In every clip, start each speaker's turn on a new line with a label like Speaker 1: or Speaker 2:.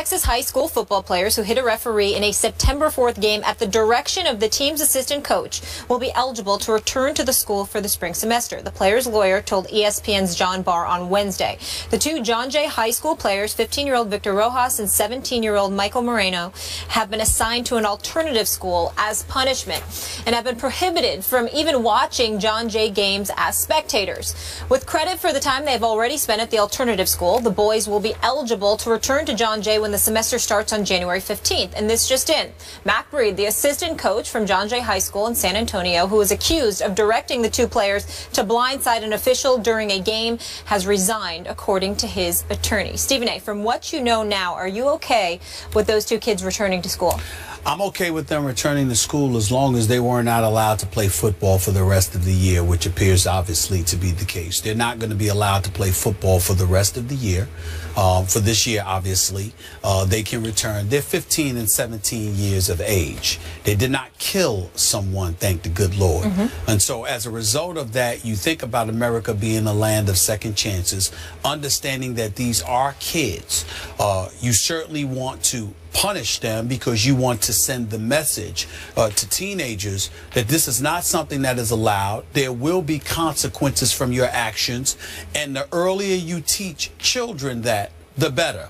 Speaker 1: Texas high school football players who hit a referee in a September 4th game at the direction of the team's assistant coach will be eligible to return to the school for the spring semester. The player's lawyer told ESPN's John Barr on Wednesday. The two John Jay high school players, 15-year-old Victor Rojas and 17-year-old Michael Moreno, have been assigned to an alternative school as punishment and have been prohibited from even watching John Jay games as spectators. With credit for the time they've already spent at the alternative school, the boys will be eligible to return to John Jay when the semester starts on January 15th. And this just in. Mac Breed, the assistant coach from John Jay High School in San Antonio, who was accused of directing the two players to blindside an official during a game, has resigned, according to his attorney. Stephen A., from what you know now, are you okay with those two kids returning to school?
Speaker 2: I'm okay with them returning to school as long as they were not allowed to play football for the rest of the year, which appears obviously to be the case. They're not going to be allowed to play football for the rest of the year. For this year, obviously, they can return. They're 15 and 17 years of age. They did not kill someone, thank the good Lord. And so as a result of that, you think about America being a land of second chances, understanding that these are kids. You certainly want to punish them because you want to send the message to teenagers that this is not something that is allowed. There will be consequences from your actions, and the earlier you teach children that, the better.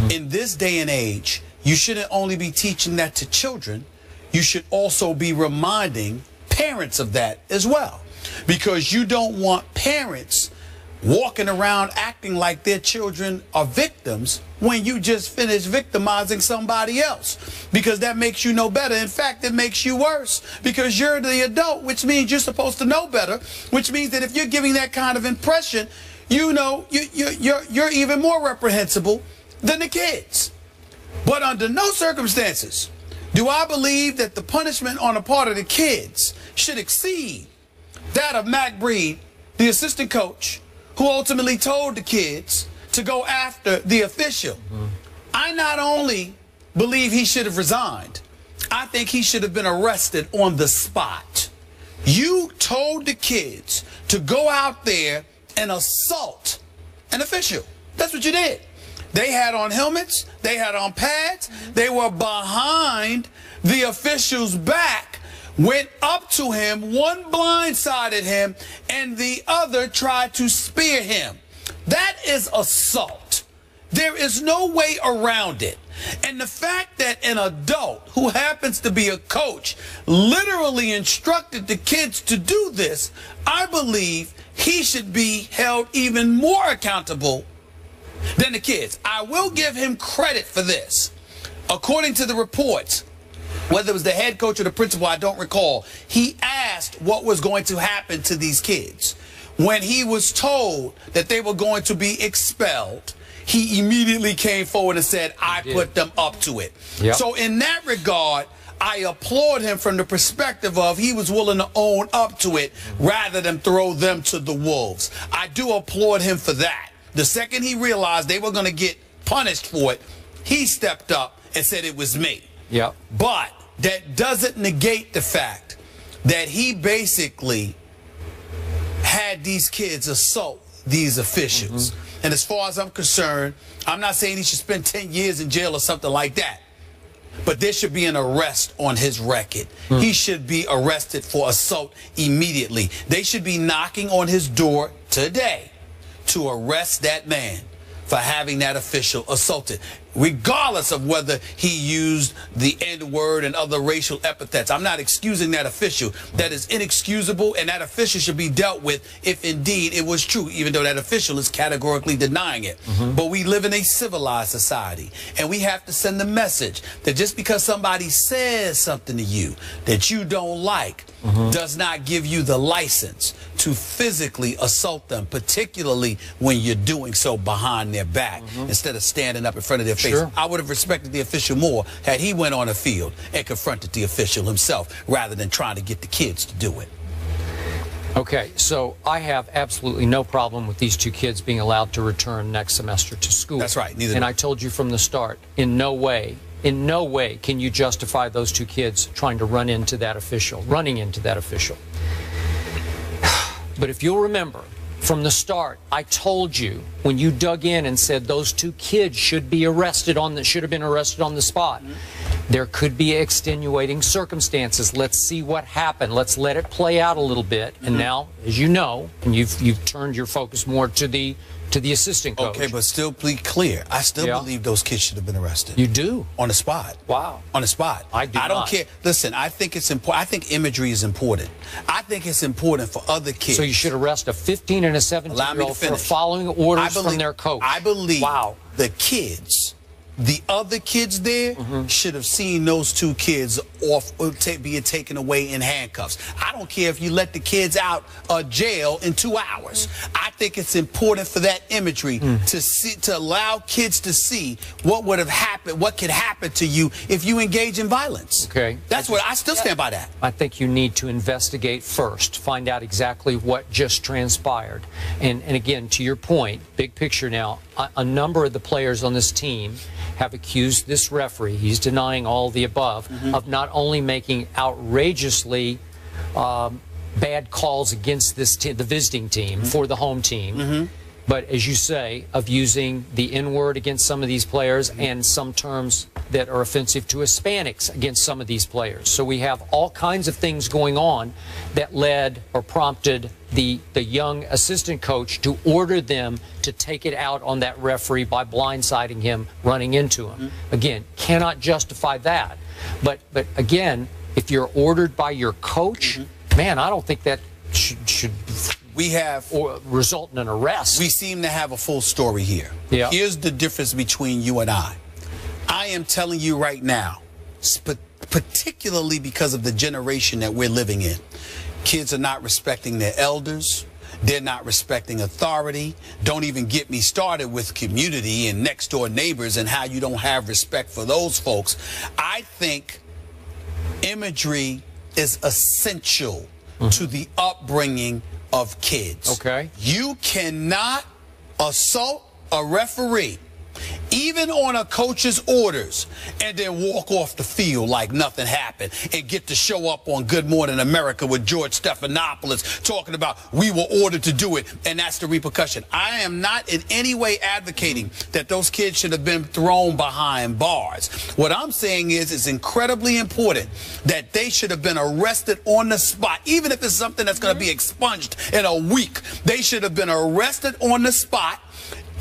Speaker 2: In this day and age, you shouldn't only be teaching that to children, you should also be reminding parents of that as well, because you don't want parents walking around acting like their children are victims when you just finished victimizing somebody else, because that makes you know better. In fact, it makes you worse, because you're the adult, which means you're supposed to know better, which means that if you're giving that kind of impression, you know you're even more reprehensible than the kids. But under no circumstances do I believe that the punishment on the part of the kids should exceed that of Mac Breed, the assistant coach, who ultimately told the kids to go after the official. I not only believe he should have resigned, I think he should have been arrested on the spot. You told the kids to go out there and assault an official. That's what you did. They had on helmets, they had on pads, they were behind the official's back, went up to him, one blindsided him, and the other tried to spear him. That is assault. There is no way around it. And the fact that an adult who happens to be a coach literally instructed the kids to do this, I believe he should be held even more accountable than the kids. I will give him credit for this. According to the reports, whether it was the head coach or the principal, I don't recall, he asked what was going to happen to these kids. When he was told that they were going to be expelled, he immediately came forward and said, I put them up to it. So in that regard, I applaud him from the perspective of he was willing to own up to it rather than throw them to the wolves. I do applaud him for that. The second he realized they were going to get punished for it, he stepped up and said it was me. But that doesn't negate the fact that he basically had these kids assault these officials. And as far as I'm concerned, I'm not saying he should spend 10 years in jail or something like that, but there should be an arrest on his record. He should be arrested for assault immediately. They should be knocking on his door today to arrest that man for having that official assaulted, regardless of whether he used the N-word and other racial epithets. I'm not excusing that official. That is inexcusable, and that official should be dealt with if indeed it was true, even though that official is categorically denying it. But we live in a civilized society, and we have to send the message that just because somebody says something to you that you don't like does not give you the license to physically assault them, particularly when you're doing so behind their back instead of standing up in front of their face. I would have respected the official more had he went on the field and confronted the official himself rather than trying to get the kids to do it.
Speaker 3: Okay, so I have absolutely no problem with these two kids being allowed to return next semester to school.
Speaker 2: That's right. Neither
Speaker 3: and I told you from the start, in no way can you justify those two kids trying to running into that official. But if you'll remember, from the start, I told you when you dug in and said those 2 kids should have been arrested on the spot. There could be extenuating circumstances. Let's see what happened. Let's let it play out a little bit. And now, as you know, and you've turned your focus more to the assistant coach.
Speaker 2: Okay, but still be clear. I still believe those kids should have been arrested.
Speaker 3: You do?
Speaker 2: On the spot.
Speaker 3: Wow.
Speaker 2: On the spot.
Speaker 3: I do
Speaker 2: I don't
Speaker 3: not.
Speaker 2: care. Listen, I think it's important. I think imagery is important. I think it's important for other kids.
Speaker 3: So you should arrest a 15 and a 17-year-old for following orders from their coach.
Speaker 2: I believe the kids, the other kids there, should have seen those 2 kids being taken away in handcuffs. I don't care if you let the kids out of jail in 2 hours. I think it's important for that imagery to allow kids to see what would have happened, what could happen to you if you engage in violence.
Speaker 3: Okay.
Speaker 2: That's what I still stand by that.
Speaker 3: I think you need to investigate first, find out exactly what just transpired. And again, to your point, big picture now, a number of the players on this team have accused this referee, he's denying all the above, of not only making outrageously bad calls against this the visiting team for the home team, but as you say, of using the N-word against some of these players and some terms that are offensive to Hispanics against some of these players. So we have all kinds of things going on that led or prompted the young assistant coach to order them to take it out on that referee by blindsiding him, running into him. Again, cannot justify that. But again, if you're ordered by your coach, man, I don't think that should result in an arrest.
Speaker 2: We seem to have a full story here.
Speaker 3: Yeah.
Speaker 2: Here's the difference between you and I. I am telling you right now, particularly because of the generation that we're living in, kids are not respecting their elders. They're not respecting authority. Don't even get me started with community and next door neighbors and how you don't have respect for those folks. I think imagery is essential to the upbringing of kids.
Speaker 3: Okay.
Speaker 2: You cannot assault a referee, even on a coach's orders, and then walk off the field like nothing happened and get to show up on Good Morning America with George Stephanopoulos talking about we were ordered to do it, and that's the repercussion. I am not in any way advocating that those kids should have been thrown behind bars. What I'm saying is it's incredibly important that they should have been arrested on the spot. Even if it's something that's going to be expunged in a week, they should have been arrested on the spot,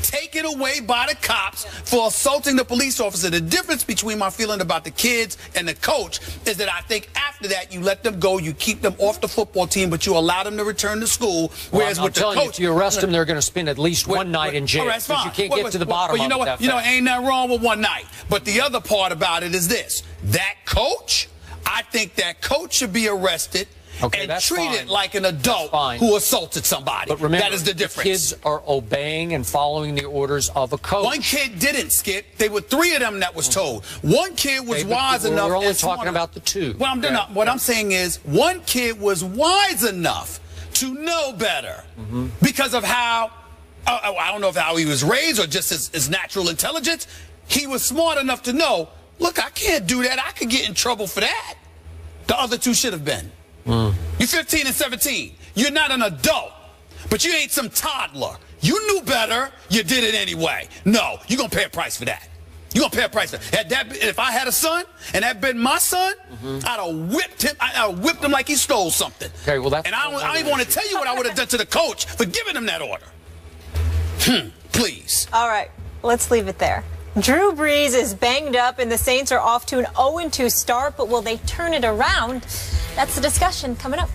Speaker 2: taken away by the cops for assaulting the police officer. The difference between my feeling about the kids and the coach is that I think after that you let them go, you keep them off the football team, but you allow them to return to school. Whereas with the coach,
Speaker 3: if you arrest them, they're going to spend at least one night in jail. Because you can't get to the bottom of it.
Speaker 2: You know, ain't nothing wrong with one night. But the other part about it is this: that coach, I think that coach should be arrested.
Speaker 3: Okay,
Speaker 2: and treated like an adult who assaulted somebody.
Speaker 3: But remember,
Speaker 2: that is the difference.
Speaker 3: The kids are obeying and following the orders of a coach.
Speaker 2: One kid didn't, Skip. They were 3 of them that was told. One kid was wise enough.
Speaker 3: We're only talking about the 2.
Speaker 2: Well, what I'm saying is one kid was wise enough to know better because of how, I don't know if how he was raised or just his natural intelligence. He was smart enough to know, look, I can't do that. I could get in trouble for that. The other 2 should have been. You're 15 and 17. You're not an adult, but you ain't some toddler. You knew better. You did it anyway. No, you're going to pay a price for that. You're going to pay a price for that. If I had a son and that been my son, I'd have whipped him. I'd have whipped him like he stole something.
Speaker 3: Okay, well, that's...
Speaker 2: And I don't even want to tell you what I would have done to the coach for giving him that order. Please.
Speaker 1: All right, let's leave it there. Drew Brees is banged up and the Saints are off to an 0-2 start, but will they turn it around? That's the discussion coming up.